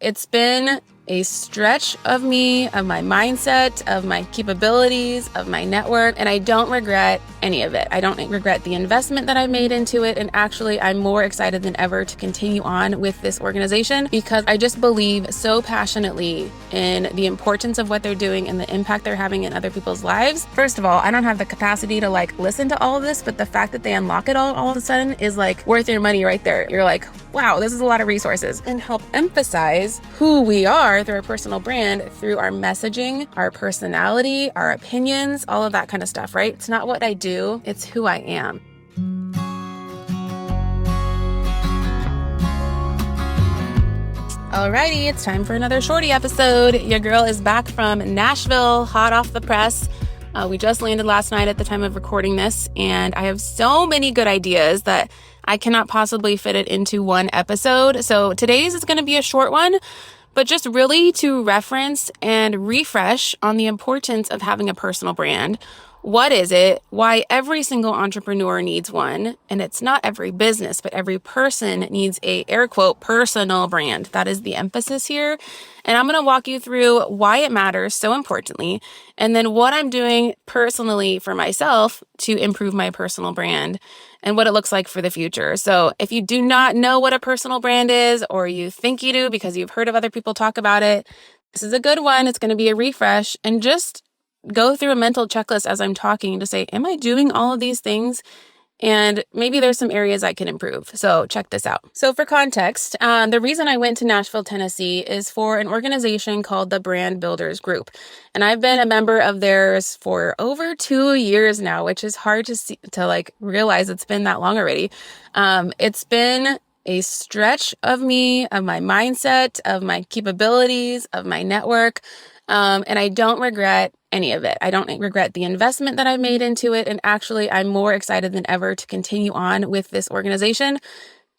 it's been a stretch of me, of my mindset, of my capabilities, of my network, and I don't regret any of it. I don't regret the investment that I made into it, and actually I'm more excited than ever to continue on with this organization because I just believe so passionately in the importance of what they're doing and the impact they're having in other people's lives. First of all, I don't have the capacity to listen to all of this, but the fact that they unlock it all of a sudden is worth your money right there. You're like, wow, this is a lot of resources, and help emphasize who we are through our personal brand, through our messaging, our personality, our opinions, all of that kind of stuff, right? It's not what I do, it's who I am. Alrighty, it's time for another shorty episode. Your girl is back from Nashville, hot off the press. We just landed last night at the time of recording this, and I have so many good ideas that I cannot possibly fit it into one episode. So today's is going to be a short one, but just really to reference and refresh on the importance of having a personal brand. What is it? Why every single entrepreneur needs one. And it's not every business, but every person needs a air quote personal brand. That is the emphasis here. And I'm going to walk you through why it matters so importantly, and then what I'm doing personally for myself to improve my personal brand and what it looks like for the future. So if you do not know what a personal brand is, or you think you do because you've heard of other people talk about it, this is a good one. It's going to be a refresh, and just go through a mental checklist as I'm talking to say, am I doing all of these things? And maybe there's some areas I can improve. So check this out. So for context, the reason I went to Nashville, Tennessee is for an organization called the Brand Builders Group. And I've been a member of theirs for over 2 years now, which is hard to realize it's been that long already. It's been a stretch of me, of my mindset, of my capabilities, of my network. And I don't regret any of it. I don't regret the investment that I made into it. And actually, I'm more excited than ever to continue on with this organization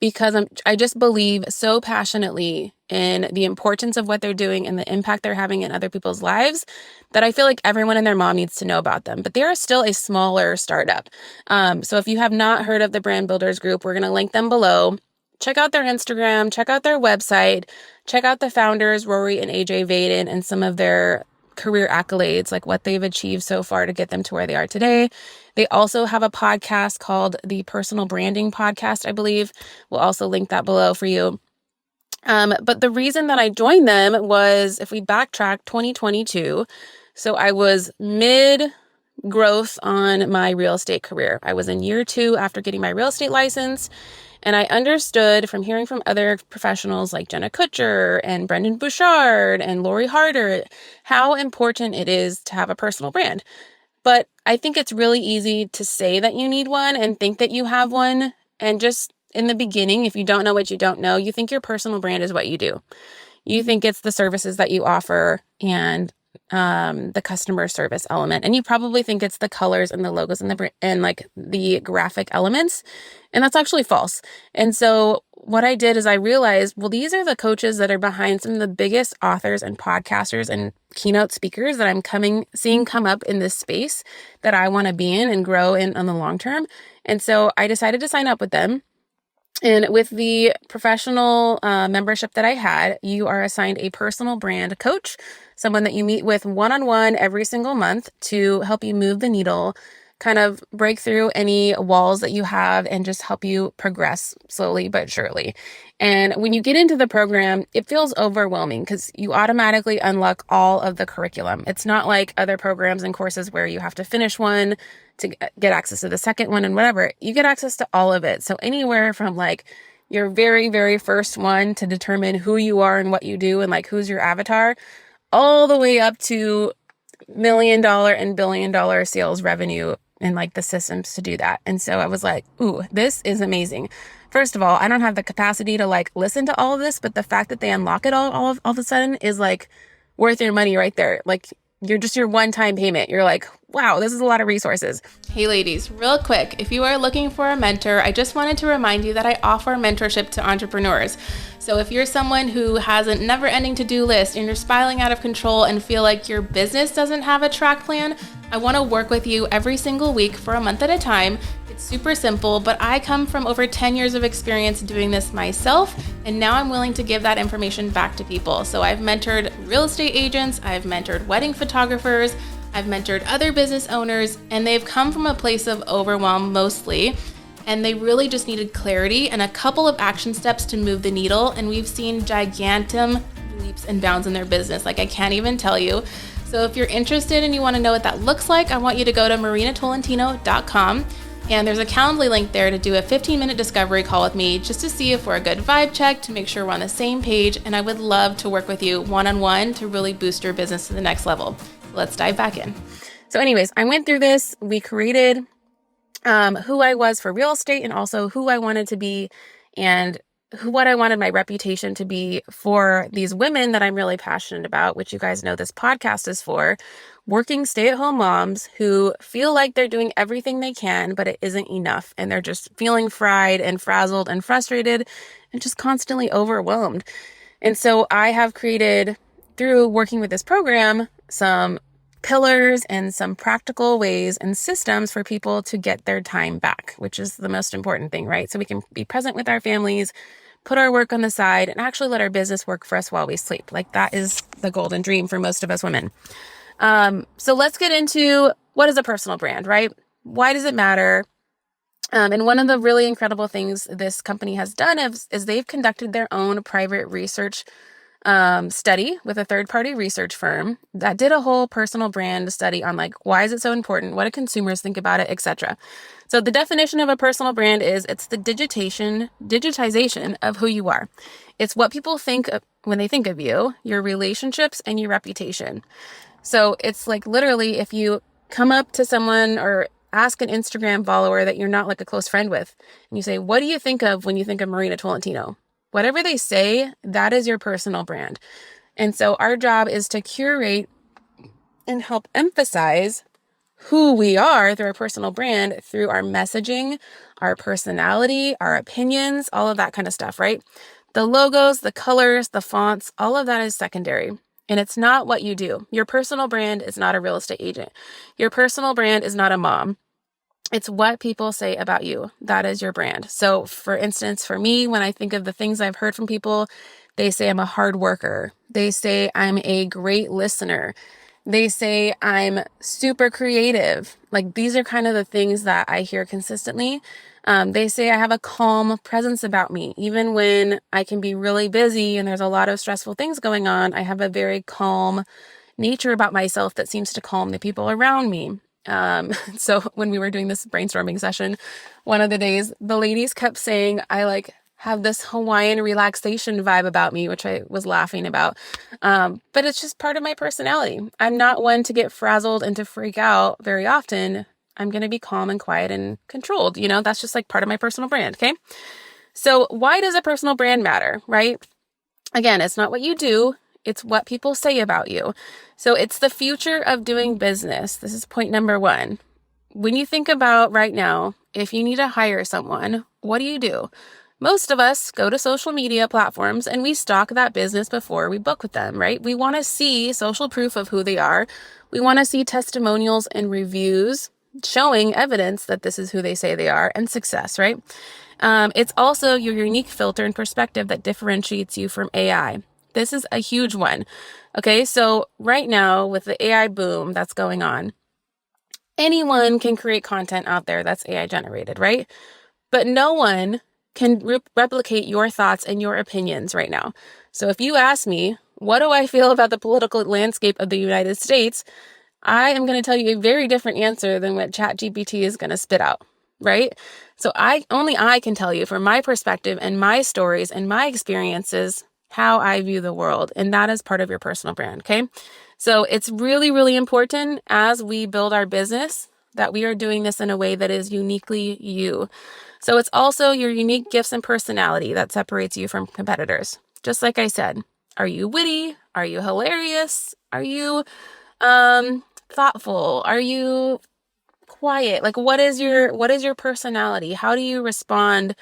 because I just believe so passionately in the importance of what they're doing and the impact they're having in other people's lives that I feel like everyone and their mom needs to know about them. But they are still a smaller startup. So if you have not heard of the Brand Builders Group, we're going to link them below. Check out their Instagram, check out their website, check out the founders, Rory and AJ Vaden, and some of their career accolades, like what they've achieved so far to get them to where they are today. They also have a podcast called the Personal Branding Podcast, I believe. We'll also link that below for you. But the reason that I joined them was, if we backtrack 2022, so I was mid-growth on my real estate career. I was in year 2 after getting my real estate license. And I understood from hearing from other professionals like Jenna Kutcher and Brendan Bouchard and Lori Harder how important it is to have a personal brand. But I think it's really easy to say that you need one and think that you have one. And just in the beginning, if you don't know what you don't know, you think your personal brand is what you do. You think it's the services that you offer and the customer service element. And you probably think it's the colors and the logos and the graphic elements. And that's actually false. And so what I did is I realized, well, these are the coaches that are behind some of the biggest authors and podcasters and keynote speakers that I'm seeing come up in this space that I want to be in and grow in on the long term. And so I decided to sign up with them. And with the professional membership that I had, you are assigned a personal brand coach, someone that you meet with one-on-one every single month to help you move the needle, kind of break through any walls that you have and just help you progress slowly but surely. And when you get into the program, it feels overwhelming because you automatically unlock all of the curriculum. It's not like other programs and courses where you have to finish one to get access to the second one and whatever. You get access to all of it. So anywhere from your very, very first one to determine who you are and what you do and who's your avatar, all the way up to $1 million and $1 billion sales revenue and the systems to do that. And so I was like, ooh, this is amazing. First of all, I don't have the capacity to listen to all of this, but the fact that they unlock it all of a sudden is worth your money right there. You're just your one-time payment. You're like, wow, this is a lot of resources. Hey ladies, real quick, if you are looking for a mentor, I just wanted to remind you that I offer mentorship to entrepreneurs. So if you're someone who has a never-ending to-do list and you're spiraling out of control and feel like your business doesn't have a track plan, I want to work with you every single week for a month at a time. It's super simple, but I come from over 10 years of experience doing this myself, and now I'm willing to give that information back to people. So I've mentored real estate agents, I've mentored wedding photographers, I've mentored other business owners, and they've come from a place of overwhelm mostly, and they really just needed clarity and a couple of action steps to move the needle, and we've seen gigantic leaps and bounds in their business, like I can't even tell you. So if you're interested and you want to know what that looks like, I want you to go to marinatolentino.com, and there's a Calendly link there to do a 15-minute discovery call with me just to see if we're a good vibe check, to make sure we're on the same page, and I would love to work with you one-on-one to really boost your business to the next level. Let's dive back in. So anyways, I went through this. We created who I was for real estate and also who I wanted to be and what I wanted my reputation to be for these women that I'm really passionate about, which you guys know this podcast is for, working stay-at-home moms who feel like they're doing everything they can, but it isn't enough. And they're just feeling fried and frazzled and frustrated and just constantly overwhelmed. And so I have created, through working with this program, some pillars and some practical ways and systems for people to get their time back, which is the most important thing, right? So we can be present with our families, put our work on the side, and actually let our business work for us while we sleep. Like that is the golden dream for most of us women. So let's get into what is a personal brand, right? Why does it matter? And one of the really incredible things this company has done is they've conducted their own private research study with a third-party research firm that did a whole personal brand study on like, why is it so important? What do consumers think about it, etc. So the definition of a personal brand is it's the digitization of who you are. It's what people think of when they think of you, your relationships and your reputation. So it's like literally if you come up to someone or ask an Instagram follower that you're not like a close friend with, and you say, what do you think of when you think of Marina Tolentino? Whatever they say, that is your personal brand. And so our job is to curate and help emphasize who we are through our personal brand, through our messaging, our personality, our opinions, all of that kind of stuff, right? The logos, the colors, the fonts, all of that is secondary. And it's not what you do. Your personal brand is not a real estate agent. Your personal brand is not a mom. It's what people say about you. That is your brand. So for instance, for me, when I think of the things I've heard from people, they say I'm a hard worker. They say I'm a great listener. They say I'm super creative. Like these are kind of the things that I hear consistently. They say I have a calm presence about me. Even when I can be really busy and there's a lot of stressful things going on, I have a very calm nature about myself that seems to calm the people around me. So when we were doing this brainstorming session, one of the days, the ladies kept saying, I like have this Hawaiian relaxation vibe about me, which I was laughing about. But it's just part of my personality. I'm not one to get frazzled and to freak out very often. I'm going to be calm and quiet and controlled. You know, that's just like part of my personal brand. Okay. So why does a personal brand matter, right? Again, it's not what you do. It's what people say about you. So it's the future of doing business. This is point number one. When you think about right now, if you need to hire someone, what do? Most of us go to social media platforms and we stalk that business before we book with them, right? We want to see social proof of who they are. We want to see testimonials and reviews showing evidence that this is who they say they are and success, right? It's also your unique filter and perspective that differentiates you from AI. This is a huge one. Okay, so right now with the AI boom that's going on, anyone can create content out there that's AI generated, right? But no one can replicate your thoughts and your opinions right now. So if you ask me, what do I feel about the political landscape of the United States? I am going to tell you a very different answer than what ChatGPT is going to spit out, right? So only I can tell you from my perspective and my stories and my experiences how I view the world. And that is part of your personal brand, okay? So it's really, really important as we build our business that we are doing this in a way that is uniquely you. So it's also your unique gifts and personality that separates you from competitors. Just like I said, are you witty? Are you hilarious? Are you thoughtful? Are you quiet? Like, what is your personality? How do you respond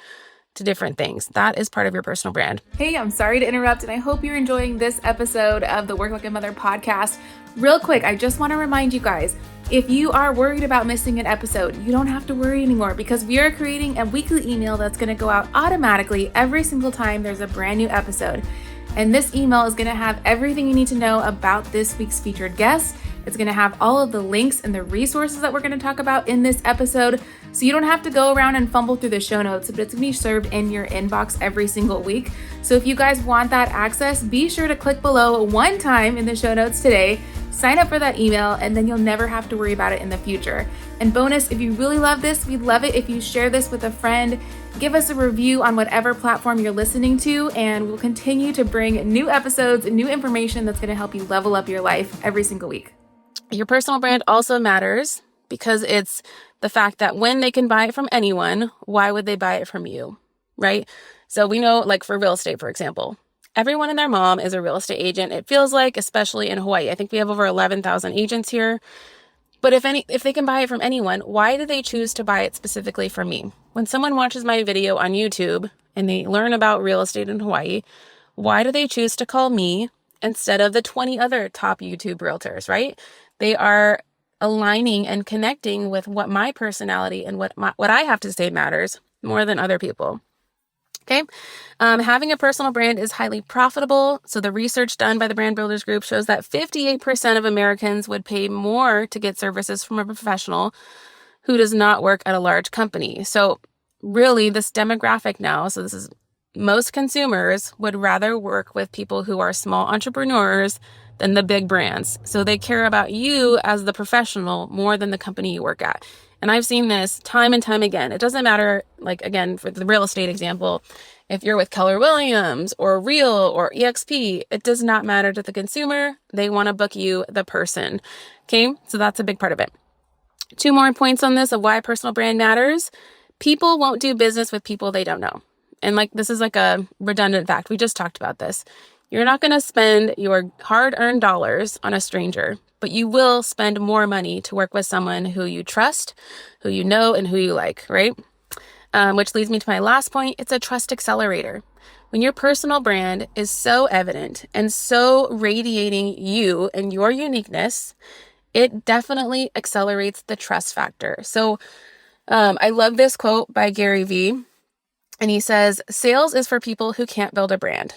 to different things? That is part of your personal brand. Hey, I'm sorry to interrupt, and I hope you're enjoying this episode of the Work Like a Mother podcast. Real quick, I just want to remind you guys, if you are worried about missing an episode, you don't have to worry anymore, because we are creating a weekly email that's going to go out automatically every single time there's a brand new episode. And this email is going to have everything you need to know about this week's featured guest. It's going to have all of the links and the resources that we're going to talk about in this episode. So you don't have to go around and fumble through the show notes, but it's going to be served in your inbox every single week. So if you guys want that access, be sure to click below one time in the show notes today, sign up for that email, and then you'll never have to worry about it in the future. And bonus, if you really love this, we'd love it if you share this with a friend. Give us a review on whatever platform you're listening to, and we'll continue to bring new episodes and new information that's going to help you level up your life every single week. Your personal brand also matters because it's the fact that when they can buy it from anyone, why would they buy it from you, right? So we know, like for real estate, for example, everyone and their mom is a real estate agent. It feels like, especially in Hawaii, I think we have over 11,000 agents here. But if they can buy it from anyone, why do they choose to buy it specifically from me? When someone watches my video on YouTube and they learn about real estate in Hawaii, why do they choose to call me instead of the 20 other top YouTube realtors, right? They are aligning and connecting with what my personality and what I have to say matters more than other people. Okay. Having a personal brand is highly profitable. So the research done by the Brand Builders Group shows that 58% of Americans would pay more to get services from a professional who does not work at a large company. So really this demographic now, so this is most consumers would rather work with people who are small entrepreneurs than the big brands. So they care about you as the professional more than the company you work at. And I've seen this time and time again. It doesn't matter, like again, for the real estate example, if you're with Keller Williams or Real or EXP, it does not matter to the consumer. They want to book you, the person. Okay, so that's a big part of it. 2 more points on this of why personal brand matters. People won't do business with people they don't know. And like this is like a redundant fact. We just talked about this. You're not going to spend your hard-earned dollars on a stranger, but you will spend more money to work with someone who you trust, who you know, and who you like, right? Which leads me to my last point. It's a trust accelerator. When your personal brand is so evident and so radiating you and your uniqueness, it definitely accelerates the trust factor. So I love this quote by Gary Vee, and he says, "Sales is for people who can't build a brand."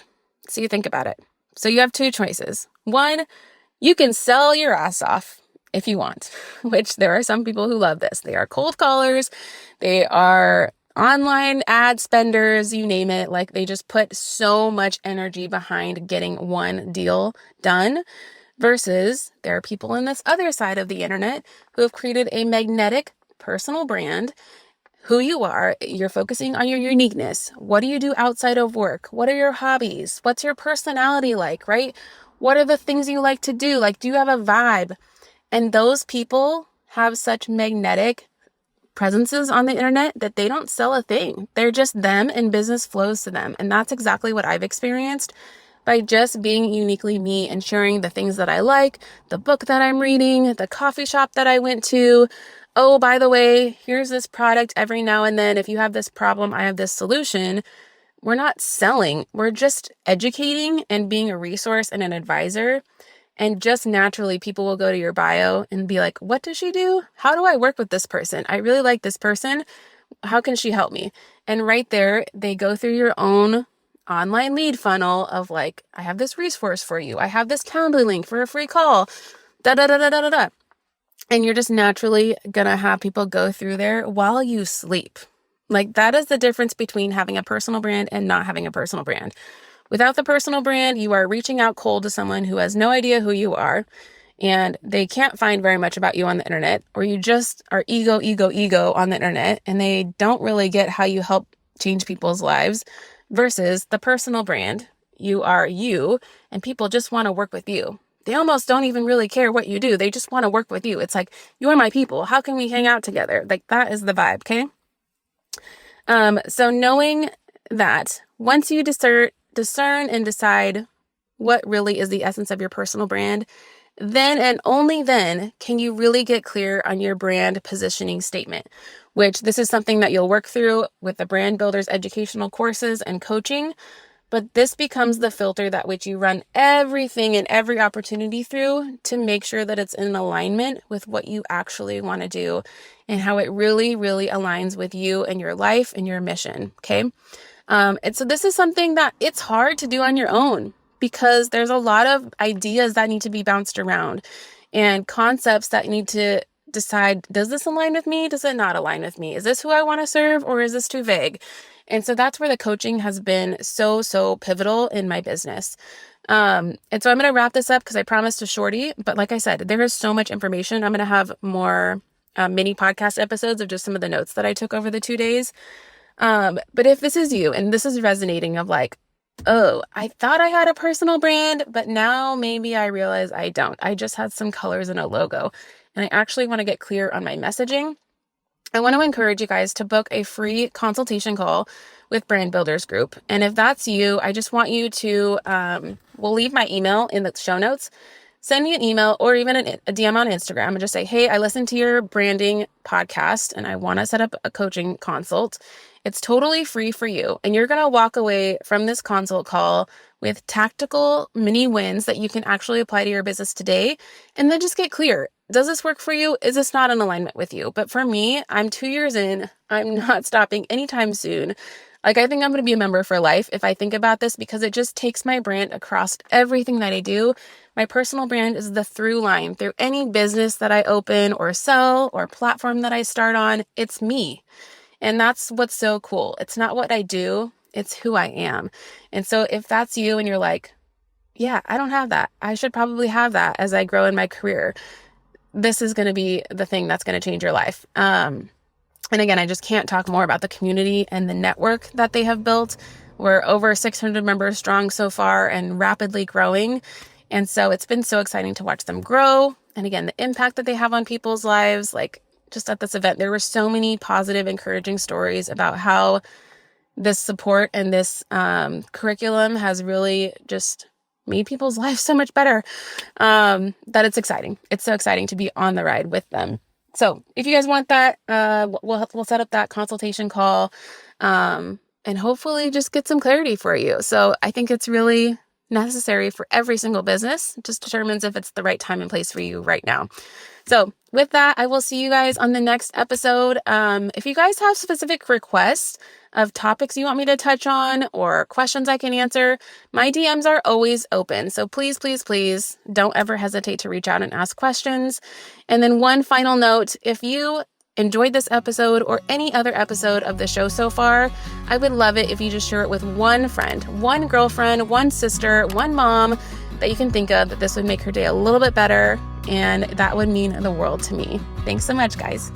So you think about it. So you have 2 choices. 1, you can sell your ass off if you want, which there are some people who love this. They are cold callers. They are online ad spenders, you name it. Like they just put so much energy behind getting one deal done versus there are people on this other side of the internet who have created a magnetic personal brand. Who you are, you're focusing on your uniqueness. What do you do outside of work? What are your hobbies? What's your personality like, right? What are the things you like to do? Like, do you have a vibe? And those people have such magnetic presences on the internet that they don't sell a thing. They're just them and business flows to them. And that's exactly what I've experienced by just being uniquely me and sharing the things that I like, the book that I'm reading, the coffee shop that I went to. Oh, by the way, here's this product every now and then. If you have this problem, I have this solution. We're not selling. We're just educating and being a resource and an advisor. And just naturally, people will go to your bio and be like, what does she do? How do I work with this person? I really like this person. How can she help me? And right there, they go through your own online lead funnel of like, I have this resource for you. I have this Calendly link for a free call. Da da da da da da da. And you're just naturally going to have people go through there while you sleep. Like that is the difference between having a personal brand and not having a personal brand. Without the personal brand, you are reaching out cold to someone who has no idea who you are and they can't find very much about you on the internet, or you just are ego on the internet and they don't really get how you help change people's lives versus the personal brand. You are you and people just want to work with you. They almost don't even really care what you do. They just want to work with you. It's like, you're my people. How can we hang out together? Like that is the vibe. Okay. So knowing that once you discern and decide what really is the essence of your personal brand, then and only then can you really get clear on your brand positioning statement, which this is something that you'll work through with the Brand Builders educational courses and coaching. But this becomes the filter that which you run everything and every opportunity through to make sure that it's in alignment with what you actually want to do and how it really, really aligns with you and your life and your mission. Okay. And so this is something that it's hard to do on your own because there's a lot of ideas that need to be bounced around and concepts that need to decide, does this align with me? Does it not align with me? Is this who I want to serve or is this too vague? And so that's where the coaching has been so pivotal in my business. And so I'm going to wrap this up because I promised a shorty, but like I said, there is so much information. I'm going to have more mini podcast episodes of just some of the notes that I took over the 2 days. But if this is you and this is resonating of like, oh, I thought I had a personal brand, but now maybe I realize I don't. I just had some colors and a logo, and I actually want to get clear on my messaging. I want to encourage you guys to book a free consultation call with Brand Builders Group. And if that's you, I just want you to, we'll leave my email in the show notes. Send me an email or even a DM on Instagram and just say, hey, I listened to your branding podcast and I want to set up a coaching consult. It's totally free for you. And you're going to walk away from this consult call with tactical mini wins that you can actually apply to your business today. And then just get clear. Does this work for you? Is this not in alignment with you? But for me, I'm 2 years in. I'm not stopping anytime soon. Like, I think I'm going to be a member for life if I think about this because it just takes my brand across everything that I do. My personal brand is the through line through any business that I open or sell or platform that I start on. It's me. And that's what's so cool. It's not what I do. It's who I am. And so if that's you and you're like, yeah, I don't have that. I should probably have that as I grow in my career. This is going to be the thing that's going to change your life. And again, I just can't talk more about the community and the network that they have built. We're over 600 members strong so far and rapidly growing. And so it's been so exciting to watch them grow. And again, the impact that they have on people's lives, like just at this event, there were so many positive, encouraging stories about how this support and this curriculum has really just made people's lives so much better, that it's exciting. It's so exciting to be on the ride with them. So if you guys want that, we'll set up that consultation call, and hopefully just get some clarity for you. So I think it's really necessary for every single business. It just determines if it's the right time and place for you right now. So with that, I will see you guys on the next episode. If you guys have specific requests of topics you want me to touch on or questions I can answer, my DMs are always open. So please don't ever hesitate to reach out and ask questions. And then one final note, if you enjoyed this episode or any other episode of the show so far, I would love it if you just share it with one friend, one girlfriend, one sister, one mom that you can think of that this would make her day a little bit better. And that would mean the world to me. Thanks so much, guys.